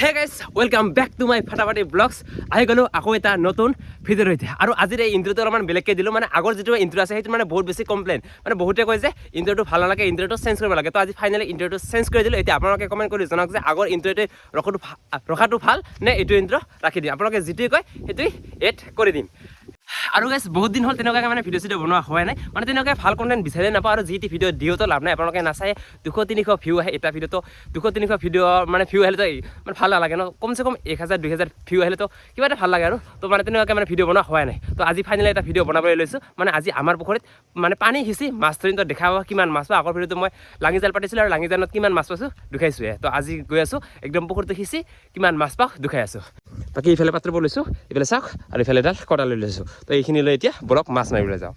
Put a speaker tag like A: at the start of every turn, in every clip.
A: Hey guys, welcome back to my Fatafati vlogs. আহি গলো আকৌ এটা নতুন ভিডিঅ' ৰৈতে আৰু আজিৰ এই ইন্ট্ৰোটো অলপমান বেলেগকৈ দিলোঁ মানে আগৰ যিটো ইন্ট্ৰো আছে সেইটো মানে বহুত বেছি কমপ্লেইন মানে বহুতে কয় যে ইন্ট্ৰোটো ভাল নালাগে ইন্ট্ৰোটো চেঞ্জ কৰিব লাগে তো আজি ফাইনেলি ইন্ট্ৰোটো চেঞ্জ কৰি দিলোঁ এতিয়া আপোনালোকে কমেণ্ট কৰি জনাওক যে আগৰ ইন্ট্ৰোটোৱে ৰখাটো ভাল নে এইটো ইন্ট্ৰো ৰাখি দিম আপোনালোকে যিটোৱে কয় সেইটোৱে এড কৰি দিম আৰু গাইছ বহুত দিন হ'ল তেনেকুৱাকৈ মানে ভিডিঅ' চিডিঅ' বনোৱা হোৱা নাই মানে তেনেকুৱাকৈ ভাল কণ্টেণ্ট বিচাৰি নাপাওঁ আৰু যি টি ভিডিঅ' দিওঁতো লাভ নাই আপোনালোকে নাচায় 200-300 ভিউ আহে এটা ভিডিঅ'টো 200-300 ভিডিঅ' মানে ভিউ আহিলেতো মানে ভাল নালাগে ন কমচে কম 1000-2000 ভিউ আহিলেতো কিবা এটা ভাল লাগে আৰু তো মানে তেনেকুৱাকৈ মানে ভিডিঅ' বনোৱা হোৱা নাই তো আজি ফাইনেলি এটা ভিডিঅ' বনাবলৈ লৈছোঁ মানে আজি আমাৰ পুখুৰীত মানে পানী সিঁচি মাছ ধৰিম তো দেখাব কিমান মাছ পাওঁ আগৰ ভিডিঅ'টো মই লাঙি জাল পাতিছিলোঁ আৰু লাঙি জালত কিমান মাছ পাইছোঁ দুখাইছোঁহে তো আজি গৈ আছোঁ একদম পুখুৰীটো সিঁচি কিমান মাছ পাওঁ দুখাই আছোঁ বাকী ইফালে পাত্ৰবোৰ লৈছোঁ ইফালে চাওক আৰু ইফালে এডাল কটা লৈ লৈছোঁ তো এইখিনি লৈ এতিয়া বলক মাছ মাৰিবলৈ যাওঁ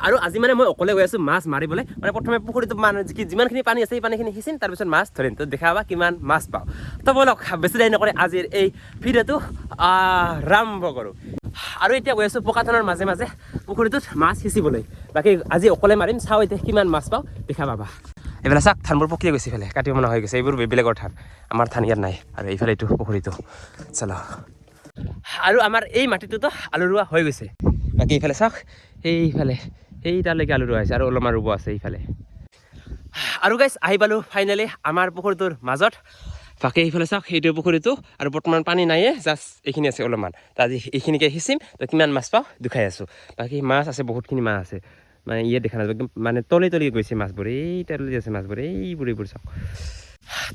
A: আৰু আজি মানে মই অকলে গৈ আছোঁ মাছ মাৰিবলৈ মানে প্ৰথমে পুখুৰীটো মানে যিমানখিনি পানী আছে সেই পানীখিনি সিঁচিম তাৰপিছত মাছ ধৰিম তো দেখাবা কিমান মাছ পাওঁ তো বলক বেছি দেৰি নকৰে আজিৰ এই ভিডিঅ'টো আৰম্ভ কৰোঁ আৰু এতিয়া গৈ আছোঁ পকাথনৰ মাজে মাজে পুখুৰীটোত মাছ সিঁচিবলৈ বাকী আজি অকলে মাৰিম চাওঁ এতিয়া কিমান মাছ পাওঁ দেখা পাবা এইফালে চাওক ধানবোৰ পকিয়ে গৈছে ইফালে কাটিব মনা হৈ গৈছে এইবোৰ বেলেগৰ ধান আমাৰ ধান ইয়াত নাই আৰু এইফালে এইটো পুখুৰীটো চলো আৰু আমাৰ এই মাটিটোতো আলু ৰোৱা হৈ গৈছে বাকী এইফালে চাওক এইফালে তালৈকে আলু ৰোৱা হৈছে আৰু অলপমান ৰুব আছে এইফালে আৰু গাইছ আহি পালোঁ ফাইনেলি আমাৰ পুখুৰীটোৰ মাজত বাকী এইফালে চাওক সেইটো পুখুৰীটো আৰু বৰ্তমান পানী নাইয়ে জাষ্ট এইখিনি আছে অলপমান তো আজি এইখিনিকে সিঁচিম তো কিমান মাছ পাওঁ দুখাই আছোঁ বাকী মাছ আছে বহুতখিনি মাছ আছে মানে ইয়াত দেখা নাযাব একদম মানে তলি গৈছে মাছবোৰ এই তলি আছে মাছবোৰ এইবোৰ চাওক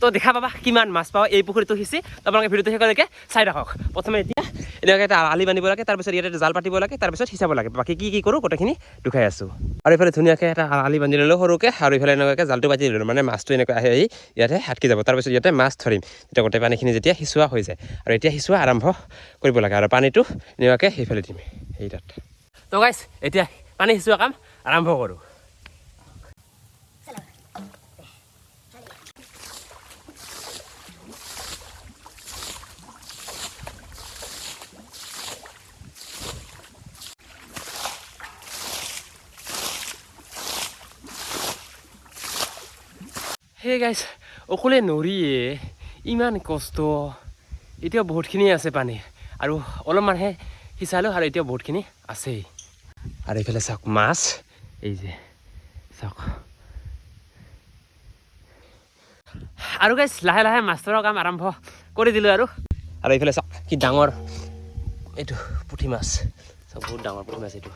A: তো দেখা পাবা কিমান মাছ পাওঁ এই পুখুৰীটো সিঁচি আপোনালোকে ভিডিঅ'টো শেষলৈকে চাই ৰাখক প্ৰথমে এতিয়া এনেকুৱাকৈ এটা আলি বান্ধিব লাগে তাৰপিছত ইয়াতে জাল পাতিব লাগে তাৰপিছত সিঁচাব লাগে বাকী কি কৰোঁ গোটেইখিনি দুখাই আছোঁ আৰু এইফালে ধুনীয়াকৈ এটা আলি বান্ধি ল'লোঁ সৰুকৈ আৰু এইফালে এনেকুৱাকৈ জালটো পাতি ল'লোঁ মানে মাছটো এনেকৈ আহি ইয়াতে হাতকি যাব তাৰপিছত ইয়াতে মাছ ধৰিম তেতিয়া গোটেই পানীখিনি যেতিয়া সিঁচোৱা হৈ যায় আৰু এতিয়া সিঁচোৱা আৰম্ভ কৰিব লাগে আৰু পানীটো এনেকুৱাকৈ সেইফালে দিম সেই তাত তো গাইছ এতিয়া পানী সিঁচোৱা কাম আৰম্ভ কৰোঁ হে গাইছ অকলে নৰিয়ে ইমান কষ্ট এতিয়াও বহুতখিনি আছে পানী আৰু অলপমানহে সিঁচালোঁ আৰু এতিয়াও বহুতখিনি আছেই আৰু এইফালে চাওক মাছ এই যে চাওক আৰু গাইছ লাহে লাহে মাছ ধৰাৰ কাম আৰম্ভ কৰি দিলোঁ আৰু এইফালে চাওক কি ডাঙৰ এইটো পুঠি মাছ চাওক বহুত ডাঙৰ পুঠি মাছ এইটো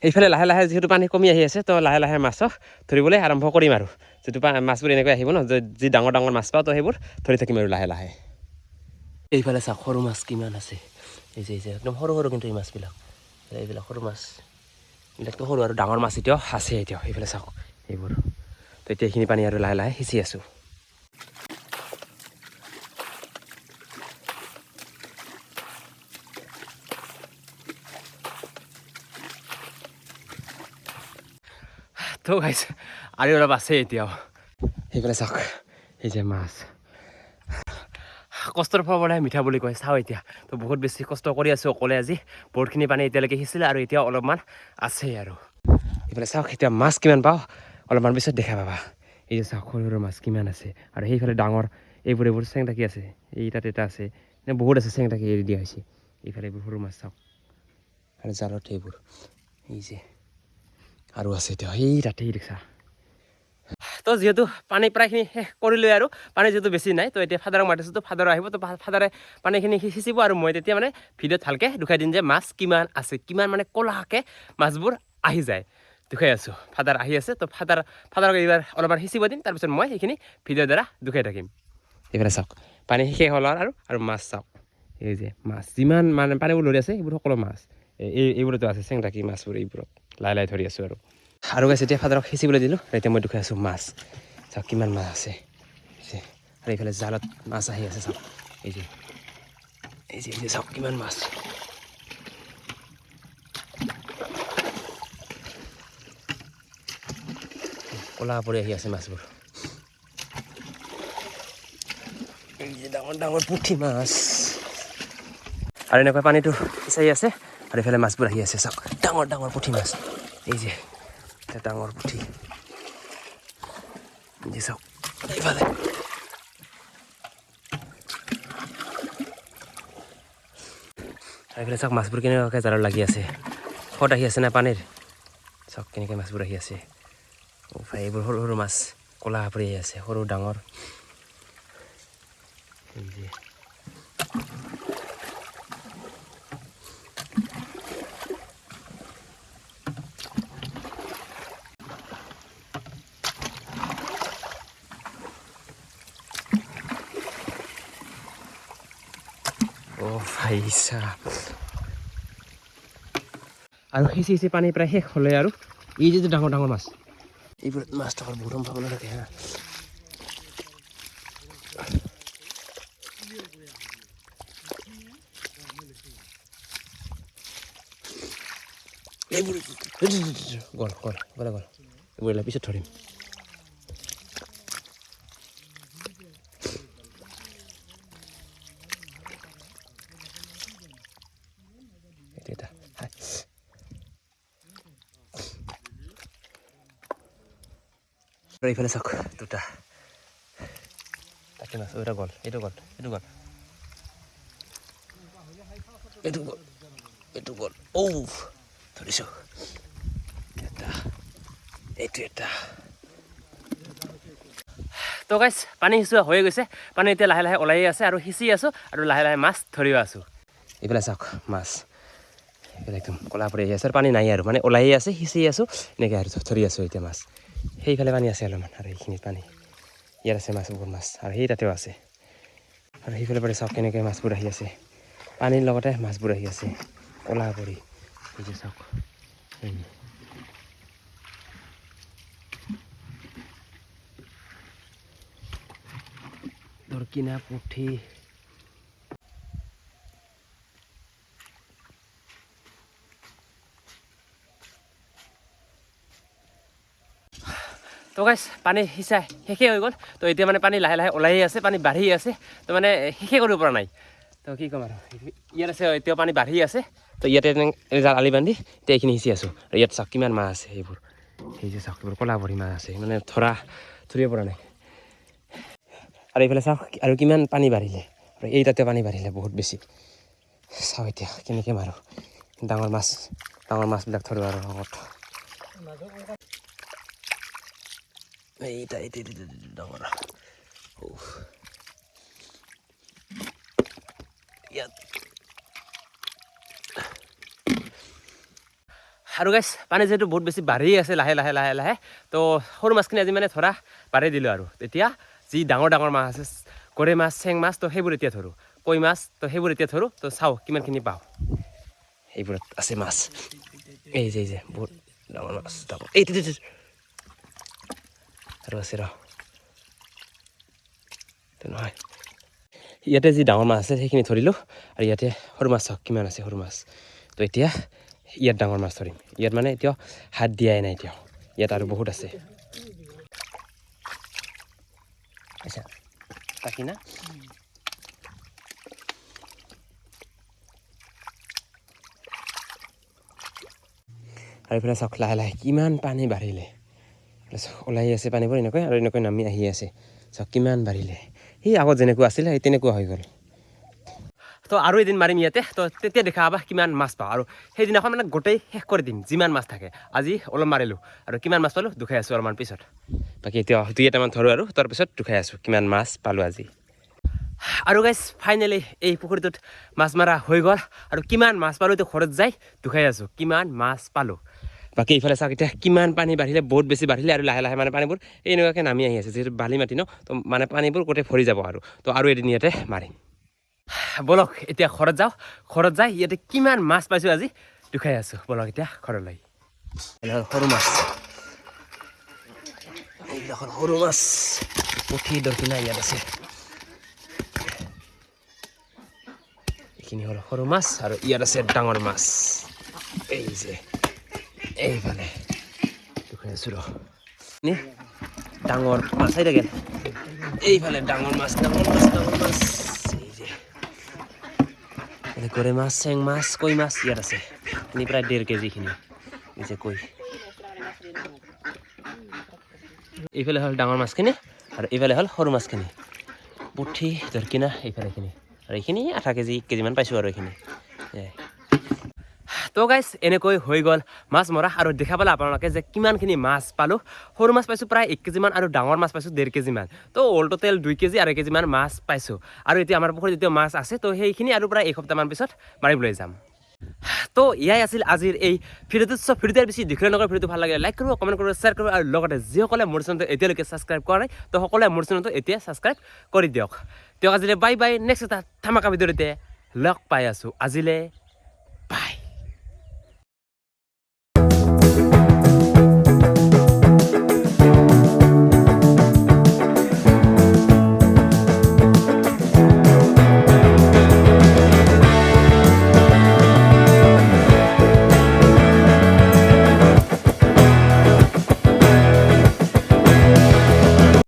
A: এইফালে লাহে লাহে যিহেতু পানী কমি আহি আছে তো লাহে লাহে মাছক ধৰিবলৈ আৰম্ভ কৰিম আৰু যিটো মাছবোৰ এনেকৈ আহিব ন যি ডাঙৰ মাছ পাওঁ তো সেইবোৰ ধৰি থাকিম আৰু লাহে লাহে এইফালে চাওক সৰু মাছ কিমান আছে এই যে একদম সৰু কিন্তু এই মাছবিলাক এইবিলাক সৰু মাছ এইবিলাকতো সৰু আৰু ডাঙৰ মাছ এতিয়াও আছে এতিয়াও এইফালে চাওক এইবোৰ তো এতিয়া এইখিনি পানী আৰু লাহে লাহে সিঁচি আছোঁ তো গাইছ আৰু অলপ আছে এতিয়াও সেইফালে চাওক এই যে মাছ কষ্টৰ ফল বনাই মিঠা বুলি কয় চাওঁ এতিয়া তো বহুত বেছি কষ্ট কৰি আছোঁ অকলে আজি বহুতখিনি পানী এতিয়ালৈকে সিঁচিলে আৰু এতিয়া অলপমান আছে আৰু এইফালে চাওক এতিয়া মাছ কিমান পাওঁ অলপমান পিছত দেখা পাবা এই যে চাওক সৰু মাছ কিমান আছে আৰু সেইফালে ডাঙৰ এইবোৰ চেং থাকি আছে এই তাত এটা আছে বহুত আছে চেং থাকি এৰি দিয়া হৈছে এইফালে এইবোৰ সৰু মাছ চাওক আৰু জালত এইবোৰ এই যে আৰু আছে এতিয়া সেই তাতেই দেখা তো যিহেতু পানী প্ৰায়খিনি শেষ কৰিলোঁ আৰু পানী যিহেতু বেছি নাই তো এতিয়া ফাদাৰক মাতিছোঁ তো ফাদাৰ আহিব তো ফাদাৰে পানীখিনি সিঁচিব আৰু মই তেতিয়া মানে ভিডিঅ'ত ভালকৈ দেখুৱাই দিম যে মাছ কিমান আছে কিমান মানে ক'লাকৈ মাছবোৰ আহি যায় দেখুৱাই আছোঁ ফাদাৰ আহি আছে তো ফাদাৰক এইবাৰ অলপমান সিঁচিব দিম তাৰপিছত মই সেইখিনি ভিডিঅ'ৰ দ্বাৰা দেখুৱাই থাকিম এইফালে চাওক পানী শেষ হ'ল আৰু মাছ চাওক এই যে মাছ যিমান মানে পানীবোৰ লৰি আছে এইবোৰ সকলো মাছ এইবোৰতো আছে চেং থাকি মাছবোৰ এইবোৰত লাহে ধৰি আছোঁ আৰু গাইছ এতিয়া ফাদাৰক সিঁচিবলৈ দিলোঁ এতিয়া মই দেখুৱাই আছোঁ মাছ চাওক কিমান মাছ আছে আৰু এইফালে জালত মাছ আহি আছে চাওক এই যে চাওক কিমান মাছ ক'লা পৰি আহি আছে মাছবোৰ এই যে ডাঙৰ পুঠি মাছ আৰু এনেকৈ পানীটো সিঁচাই আছে আৰু এইফালে মাছবোৰ আহি আছে চাওক ডাঙৰ পুঠি মাছ এই যে ডাঙৰ পুঠি এই চাওক এইফালে এইফালে চাওক মাছবোৰ কেনেকুৱাকৈ জালত লাগি আছে ফট আহি আছে না পানীৰ চাওক কেনেকৈ মাছবোৰ আহি আছে ভাই এইবোৰ সৰু সৰু মাছ ক'লা পৰি আহি আছে সৰু ডাঙৰ এই যে ভাই আৰু সিঁচি পানী প্ৰায় শেষ হ'লে আৰু এই যে ডাঙৰ ডাঙৰ মাছ এইবোৰ মাছ থকাৰ বহুত সম্ভাৱনা থাকে হা এইবোৰ গ'ল এইবোৰ পিছত ধৰিম এইফালে চাওক দুটা তাকে মাছ এইটো গ'ল ধৰিছোঁ এটা তো গাইছ পানী সিঁচোৱা হৈ গৈছে পানী এতিয়া লাহে লাহে ওলাই আছে আৰু সিঁচি আছোঁ আৰু লাহে লাহে মাছ ধৰিও আছোঁ এইফালে চাওক মাছ এইফালে একদম ক'লা পৰি আহি আছে আৰু পানী নাই আৰু মানে ওলাই আছে সিঁচি আছোঁ এনেকৈ আৰু ধৰি আছোঁ এতিয়া মাছ সেইফালে পানী আছে অলপমান আৰু এইখিনিত পানী ইয়াত আছে মাছ বহুত মাছ আৰু সেই তাতেও আছে আৰু সেইফালে পৰা চাওক কেনেকৈ মাছবোৰ আহি আছে পানীৰ লগতে মাছবোৰ আহি আছে ক'লা পৰি এই যে চাওক দৰকিনা পুঠি তো গাইছ পানী সিঁচাই শেষেই হৈ গ'ল তো এতিয়া মানে পানী লাহে লাহে ওলাই আছে পানী বাঢ়ি আছে তো মানে শেষে কৰিব পৰা নাই তো কি ক'ম আৰু ইয়াত আছে এতিয়াও পানী বাঢ়ি আছে তো ইয়াতে জাল আলি বান্ধি এতিয়া এইখিনি সিঁচি আছোঁ আৰু ইয়াত চাওক কিমান মাছ আছে এইবোৰ সেই যে চাওক এইবোৰ ক'লা ভৰি মাছ আছে মানে ধৰিব পৰা নাই আৰু এইফালে চাওক আৰু কিমান পানী বাঢ়িলে আৰু এই তাতে পানী বাঢ়িলে বহুত বেছি চাওঁ এতিয়া কেনেকৈ মাৰোঁ ডাঙৰ মাছবিলাক ধৰোঁ আৰু লগত এইটা ডাঙৰ ইয়াত আৰু গাইছ পানী যিহেতু বহুত বেছি বাঢ়ি আছে লাহে তো সৰু মাছখিনি আজি মানে ধৰা বাঢ়ি দিলোঁ আৰু এতিয়া যি ডাঙৰ মাছ আছে গৰৈ মাছ চেং মাছ তো সেইবোৰ এতিয়া ধৰোঁ কৈ মাছ তো সেইবোৰ এতিয়া ধৰোঁ তো চাওঁ কিমানখিনি পাওঁ সেইবোৰত আছে মাছ এই যে বহুত ডাঙৰ মাছ এই আৰু আছে নহয় ইয়াতে যি ডাঙৰ মাছ আছে সেইখিনি ধৰিলোঁ আৰু ইয়াতে সৰু মাছ চাওক কিমান আছে সৰু মাছ তো এতিয়া ইয়াত ডাঙৰ মাছ ধৰিম ইয়াত মানে এতিয়াও হাত দিয়াই নাই এতিয়াও ইয়াত আৰু বহুত আছে আচ্ছা তাকি না আৰু এইফালে চাওক লাহে লাহে কিমান পানী বাঢ়িলে ওলাই আছে পানীবোৰ এনেকৈ নামি আহি আছে চাওক কিমান বাঢ়িলে সেই আগত যেনেকুৱা আছিলে সেই তেনেকুৱা হৈ গ'ল তো আৰু এদিন মাৰিম ইয়াতে তো তেতিয়া দেখা পাবা কিমান মাছ পাওঁ আৰু সেইদিনাখন মানে গোটেই শেষ কৰি দিম যিমান মাছ থাকে আজি অলপ মাৰিলোঁ আৰু কিমান মাছ পালোঁ দুখাই আছোঁ অলপমান পিছত বাকী এতিয়া 2-3টামান ধৰোঁ আৰু তাৰপিছত দুখাই আছোঁ কিমান মাছ পালোঁ আজি আৰু গাইছ ফাইনেলি এই পুখুৰীটোত মাছ মৰা হৈ গ'ল আৰু কিমান মাছ পালোঁ তো ঘৰত যাই দুখাই আছোঁ কিমান মাছ পালোঁ বাকী এইফালে চাওক এতিয়া কিমান পানী বাঢ়িলে বহুত বেছি বাঢ়িলে আৰু লাহে লাহে মানে পানীবোৰ এনেকুৱাকৈ নামি আহি আছে যিহেতু বালি মাটি ন তো মানে পানীবোৰ গোটেই ভৰি যাব আৰু এদিন ইয়াতে মাৰিম বলক এতিয়া ঘৰত যাওঁ ঘৰত যাই ইয়াতে কিমান মাছ পাইছোঁ আজি দুখাই আছোঁ বলক এতিয়া ঘৰলৈ সৰু মাছ এইবিলাকৰ সৰু মাছ পুঠি দৰকিনা ইয়াত আছে এইখিনি হ'ল সৰু মাছ আৰু ইয়াত আছে ডাঙৰ মাছ এই যে এইফালে দুখাই আছোঁ ডাঙৰ মাছ আহি থাকে এইফালে ডাঙৰ মাছ এই যে গৰৈ মাছ চেং মাছ কৈ মাছ ইয়াত আছে এনে প্ৰায় 1.5 কেজিখিনি এই যে কৈ এইফালে হ'ল ডাঙৰ মাছখিনি আৰু এইফালে হ'ল সৰু মাছখিনি পুঠি দৰকিনা এইফালেখিনি আৰু এইখিনি 1 কেজিমান পাইছোঁ আৰু এইখিনি তো গাইজ এনেকৈ হৈ গ'ল মাছ মৰা আৰু দেখা পালে আপোনালোকে যে কিমানখিনি মাছ পালোঁ সৰু মাছ পাইছোঁ প্ৰায় 1 কেজিমান আৰু ডাঙৰ মাছ পাইছোঁ 1.5 কেজিমান তো অল টোটেল 2 কেজি আৰু 1 কেজিমান মাছ পাইছোঁ আৰু এতিয়া আমাৰ পুখুৰীত যেতিয়া মাছ আছে তো সেইখিনি আৰু প্ৰায় এসপ্তাহমান পিছত মাৰিবলৈ যাম তো ইয়াই আছিল আজিৰ এই ভিডিঅ'টো সব ভিডিঅ'ৰ বেছি দীঘলীয়া নকৰা ভিডিঅ'টো ভাল লাগে লাইক কৰিব কমেণ্ট কৰিব শ্বেয়াৰ কৰিব আৰু লগতে যিসকলে মোৰ চেনেলটো এতিয়ালৈকে ছাবস্ক্ৰাইব কৰা নাই তো সকলোৱে মোৰ চেনেলটো এতিয়া ছাবস্ক্ৰাইব কৰি দিয়ক আজিলৈ বাই বাই নেক্সট এটা ধামাকা ভিডিঅ'তে লগ পাই আছোঁ আজিলৈ